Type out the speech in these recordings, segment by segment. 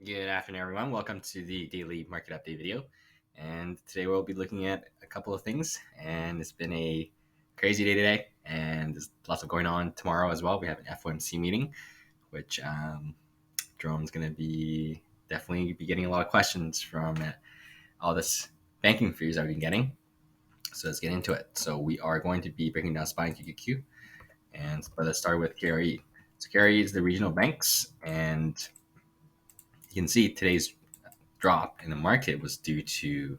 Good afternoon, everyone. Welcome to the daily market update video. And today we'll be looking at a couple of things. And it's been a crazy day today, and there's lots of going on tomorrow as well. We have an FOMC meeting, which Jerome's going to be definitely be getting a lot of questions from all this banking fears that we've been getting. So let's get into it. So we are going to be breaking down SPY and TQQQ, but let's start with KRE. So KRE is the regional banks, and you can see today's drop in the market was due to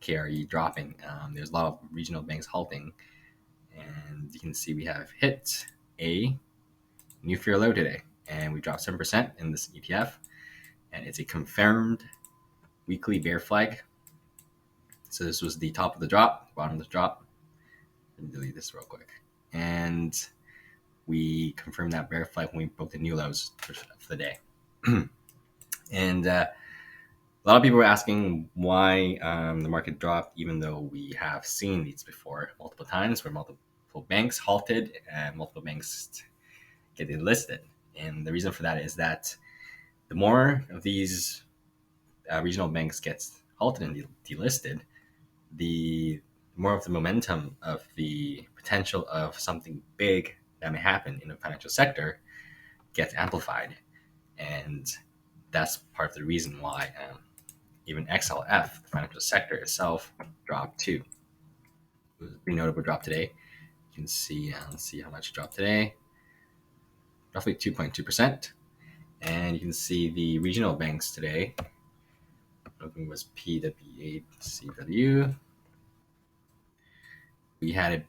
KRE dropping. There's a lot of regional banks halting, and you can see we have hit a new fear low today, and we dropped 7% in this ETF, and it's a confirmed weekly bear flag. So this was the top of the drop, bottom of the drop. Let me delete this real quick. And we confirmed that bear flag when we broke the new lows for the day. And a lot of people were asking why the market dropped, even though we have seen these before multiple times where multiple banks halted and multiple banks get delisted. And the reason for that is that the more of these regional banks gets halted and delisted, the more of the momentum of the potential of something big that may happen in the financial sector gets amplified. And that's part of the reason why even XLF, the financial sector itself, dropped too. It was a pretty notable drop today. You can see, let's see how much it dropped today. Roughly 2.2%. And you can see the regional banks today. One of them was PWACW. We had a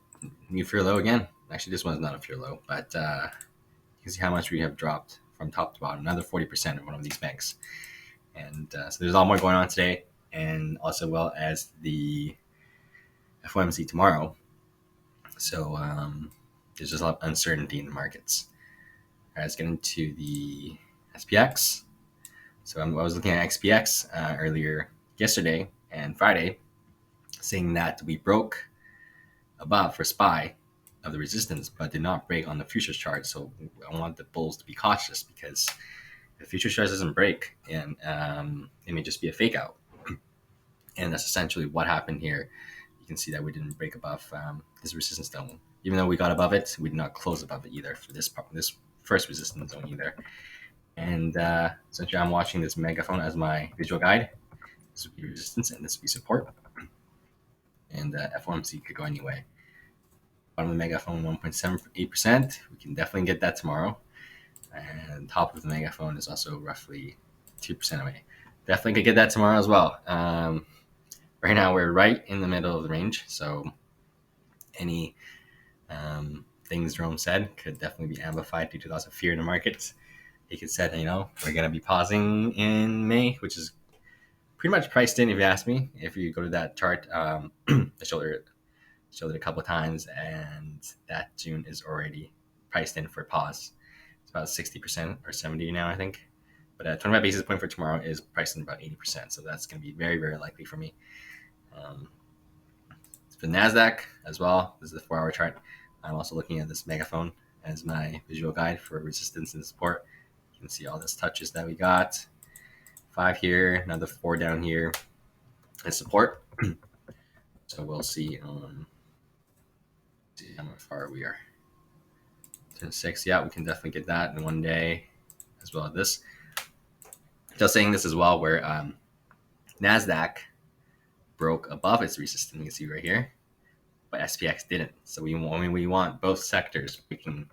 new fear low again. Actually, this one's not a fear low, but you can see how much we have dropped from top to bottom. Another 40% of one of these banks. And so there's a lot more going on today, and also well as the FOMC tomorrow. So there's just a lot of uncertainty in the markets. All right, let's get into the SPX. So I was looking at SPX earlier yesterday and Friday, saying that we broke above for SPY of the resistance, but did not break on the futures chart. So I want the bulls to be cautious, because if the futures chart doesn't break, and it may just be a fake out. And that's essentially what happened here. You can see that we didn't break above this resistance zone. Even though we got above it, we did not close above it either for this first resistance zone either. And essentially, I'm watching this megaphone as my visual guide. This would be resistance, and this would be support. And FOMC could go anyway. Bottom of the megaphone, 1.78%. We can definitely get that tomorrow. And top of the megaphone is also roughly 2% away. Definitely could get that tomorrow as well. Right now, we're right in the middle of the range. So any things Jerome said could definitely be amplified due to lots of fear in the markets. He could say, we're going to be pausing in May, which is pretty much priced in, if you ask me. If you go to that chart, I showed it a couple of times, and that June is already priced in for pause. It's about 60% or 70% now, I think. But 25 basis point for tomorrow is priced in about 80%. So that's going to be very, very likely for me. For NASDAQ as well, this is the 4-hour chart. I'm also looking at this megaphone as my visual guide for resistance and support. You can see all these touches that we got. 5 here, another 4 down here, and support. So we'll see how far we are. 10-6, yeah, we can definitely get that in one day, as well as this. Just saying this as well, where NASDAQ broke above its resistance, you can see right here, but SPX didn't. So we want both sectors breaking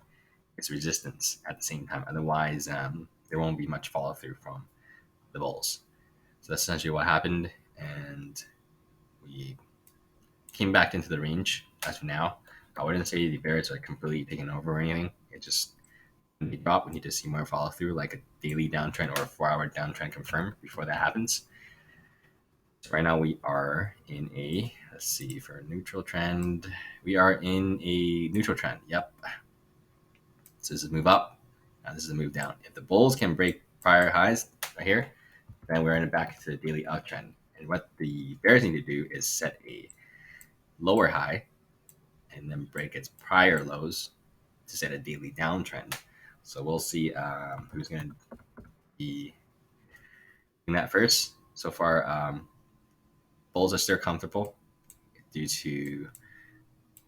its resistance at the same time. Otherwise, there won't be much follow through from the bulls. So that's essentially what happened, and we came back into the range as of now. I wouldn't say the bears are completely taken over or anything. It just, when they drop, we need to see more follow through, like a daily downtrend or a 4-hour downtrend confirmed before that happens. So right now we are in a, let's see, for a neutral trend, we are in a neutral trend. Yep. So this is a move up. Now this is a move down. If the bulls can break prior highs right here, then we're in back to the daily uptrend. And what the bears need to do is set a lower high and then break its prior lows to set a daily downtrend. So we'll see who's going to be that first. So far, bulls are still comfortable due to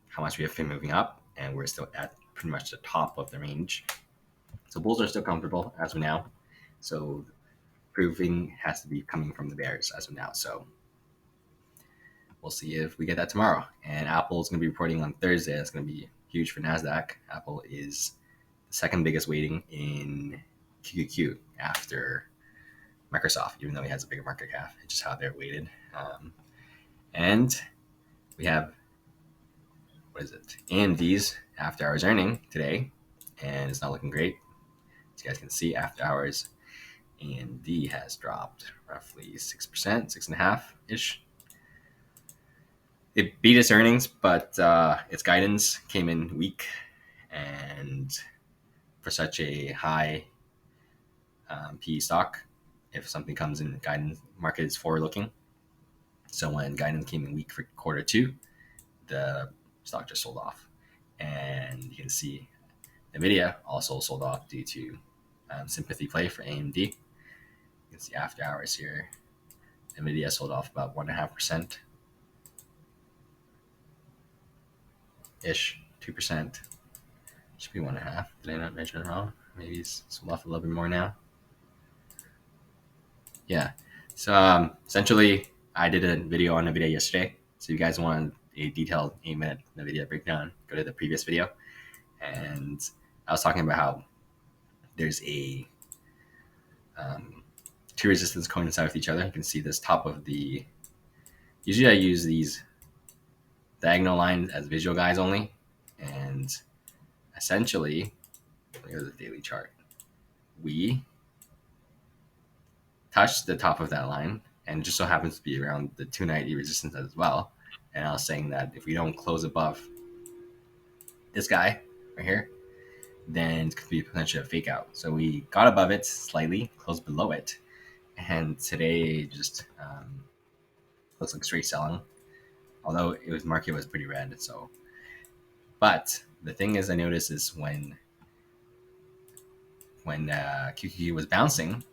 how much we have been moving up, and we're still at pretty much the top of the range. So bulls are still comfortable as of now. So proving has to be coming from the bears as of now. So we'll see if we get that tomorrow. And Apple is going to be reporting on Thursday. That's going to be huge for NASDAQ. Apple is the second biggest weighting in QQQ after Microsoft, even though he has a bigger market cap. It's just how they're weighted. And we have, AMD's after hours earning today, and it's not looking great. As you guys can see, after hours, AMD has dropped roughly 6%, 6.5-ish. It beat its earnings, but its guidance came in weak, and for such a high PE stock, if something comes in guidance, market is forward looking. So when guidance came in weak for quarter two, the stock just sold off. And you can see NVIDIA also sold off due to sympathy play for AMD. You can see after hours here, NVIDIA sold off about 1.5% ish, 2%. Should be 1.5. Did I not measure it wrong? Maybe it's sold off a little bit more now. Yeah. So essentially, I did a video on NVIDIA yesterday. So if you guys want a detailed 8-minute NVIDIA breakdown, go to the previous video. And I was talking about how there's a two resistance coincide with each other. You can see this top of the. Usually, I use these diagonal lines as visual guides only, and essentially, look at the daily chart. We touched the top of that line, and it just so happens to be around the 290 resistance as well. And I was saying that if we don't close above this guy right here, then it could be potentially a fake out. So we got above it slightly, closed below it, and today just looks like straight selling. Although market was pretty red. So, but the thing is, I noticed is when QQQ was bouncing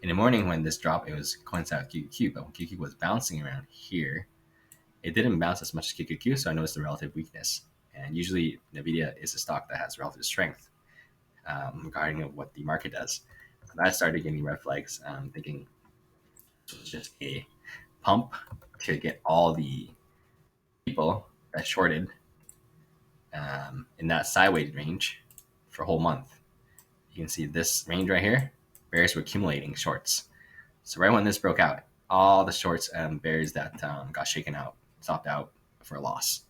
in the morning, when this drop, it was coincide with QQQ, but when QQQ was bouncing around here, it didn't bounce as much as QQQ, so I noticed the relative weakness. And usually, NVIDIA is a stock that has relative strength regarding what the market does. And I started getting red flags, thinking it was just a pump to get all the people that shorted in that sideways range for a whole month. You can see this range right here, bears were accumulating shorts. So right when this broke out, all the shorts and bears that got shaken out, stopped out for a loss.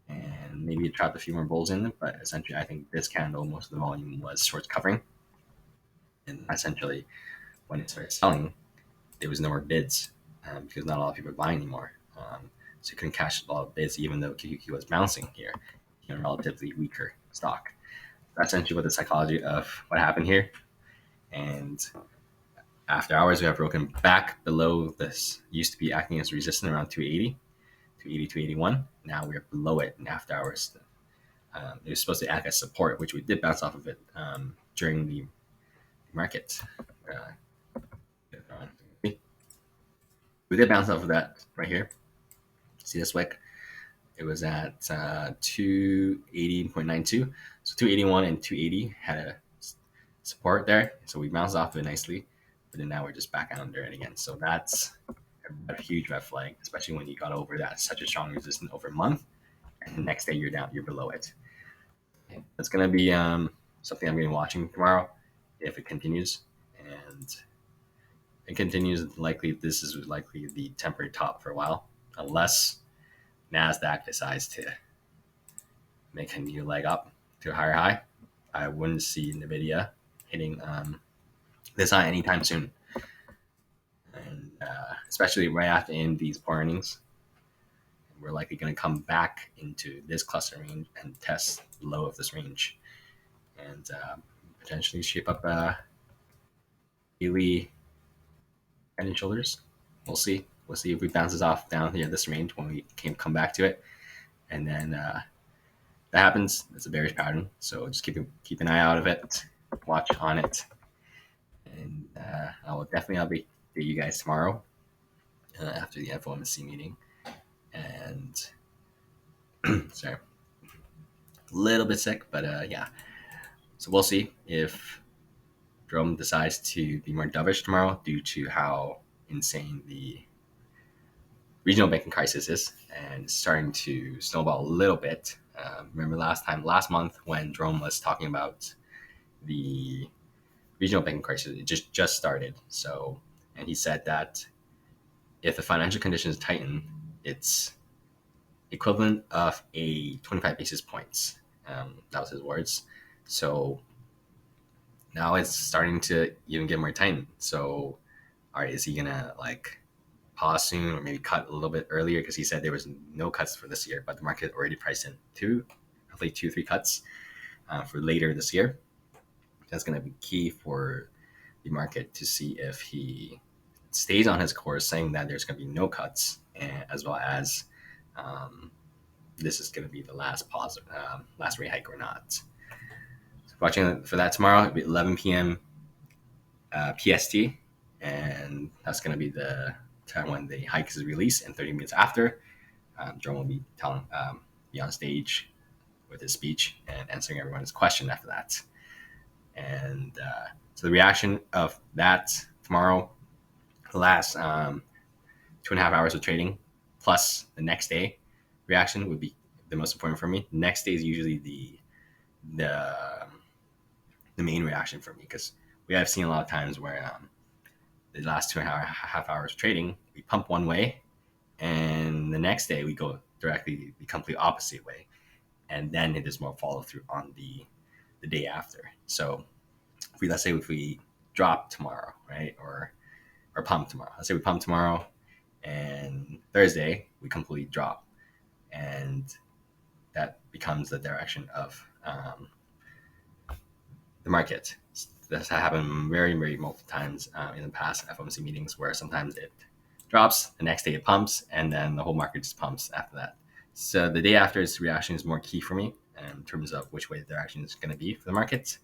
And maybe it trapped a few more bulls in it, but essentially I think this candle, most of the volume was shorts covering. And essentially, when it started selling, there was no more bids because not a lot of people are buying anymore. So you couldn't cash a lot of bids, even though QQQ was bouncing here, relatively weaker stock. That's essentially what the psychology of what happened here. And after hours, we have broken back below this. Used to be acting as resistance around 280, 281. Now we're below it in after hours. It was supposed to act as support, which we did bounce off of it during the market. We did bounce off of that right here. See this wick? It was at 280.92. So 281 and 280 had a support there. So we bounced off of it nicely. But then now we're just back under it again. So that's a huge red flag, especially when you got over that such a strong resistance over a month. And the next day you're down, you're below it. That's going to be something I'm going to be watching tomorrow if it continues. And it continues, likely this is likely the temporary top for a while, unless NASDAQ decides to make a new leg up to a higher high. I wouldn't see NVIDIA hitting this high anytime soon. And especially right after AMD's poor earnings, we're likely going to come back into this cluster range and test the low of this range and potentially shape up daily head and shoulders. We'll see. We'll see if we bounces off down here this range when we come back to it. And then that happens. It's a bearish pattern. So just keep an eye out of it. Watch on it. And I'll be update you guys tomorrow after the FOMC meeting. And sorry, a little bit sick, but yeah. So we'll see if Jerome decides to be more dovish tomorrow due to how insane the regional banking crisis is, and it's starting to snowball a little bit. Remember last month when Jerome was talking about the regional banking crisis, it just started. So, and he said that if the financial conditions tighten, it's equivalent of a 25 basis points. That was his words. So now it's starting to even get more tightened. So, all right, is he gonna like pause soon or maybe cut a little bit earlier? Because he said there was no cuts for this year, but the market already priced in roughly 2-3 cuts for later this year. That's going to be key for the market to see if he stays on his course, saying that there's going to be no cuts, and as well as this is going to be the last rate hike or not. So watching for that tomorrow, it'll be 11 p.m. PST, and that's going to be the time when the hike is released, and 30 minutes after, Jerome will be be on stage with his speech and answering everyone's question after that. And so the reaction of that tomorrow, the last 2.5 hours of trading, plus the next day reaction would be the most important for me. Next day is usually the main reaction for me, because we have seen a lot of times where the last 2.5 hours of trading, we pump one way, and the next day we go directly the complete opposite way, and then it is more follow through on the day after. So let's say if we drop tomorrow, right, or pump tomorrow. Let's say we pump tomorrow, and Thursday we completely drop, and that becomes the direction of the market. This happened very, very multiple times in the past FOMC meetings, where sometimes it drops, the next day it pumps, and then the whole market just pumps after that. So the day after, its reaction is more key for me in terms of which way the direction is going to be for the market.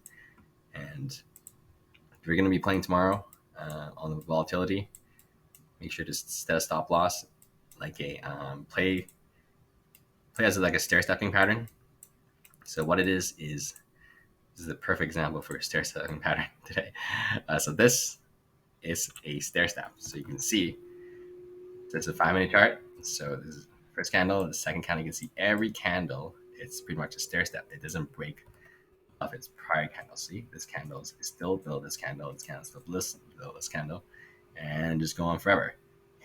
And if you're going to be playing tomorrow on the volatility, make sure to set a stop loss, like a play as like a stair-stepping pattern. So what it is this is the perfect example for a stair-stepping pattern today. So this is a stair step. So you can see there's a 5-minute chart. So this is the first candle, the second candle. You can see every candle, it's pretty much a stair step. It doesn't break off its prior candle. See, this candle is still below this candle. This candle is still below this candle, and just go on forever,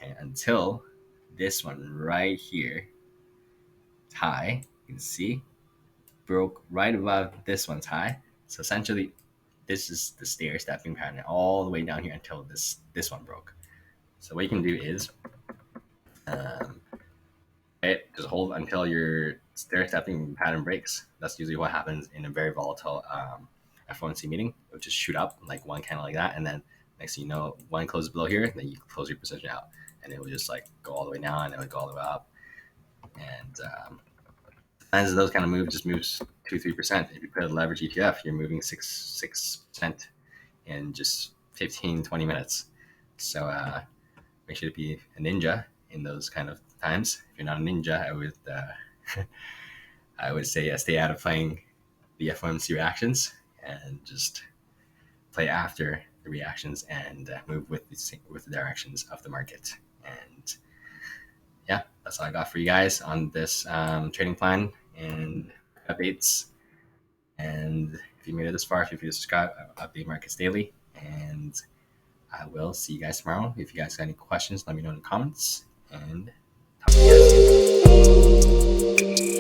and until this one right here, high, you can see, broke right above this one's high. So essentially, this is the stair stepping pattern all the way down here until this one broke. So what you can do is just hold until your stair stepping pattern breaks. That's usually what happens in a very volatile FOMC meeting. It would just shoot up like one candle like that, and then next thing you know, one closes below here, then you close your position out, and it would just like go all the way down, and it would go all the way up. And as those kind of moves, just moves 2-3%. If you put a leverage ETF, you're moving 6% in just 15-20 minutes. So make sure to be a ninja in those kind of times. If you're not a ninja, I would say stay out of playing the FOMC reactions, and just play after the reactions, and move with the directions of the market. And yeah, that's all I got for you guys on this trading plan and updates. And if you made it this far, feel free to subscribe. I update markets daily, and I will see you guys tomorrow. If you guys got any questions, let me know in the comments, and talk to you guys soon.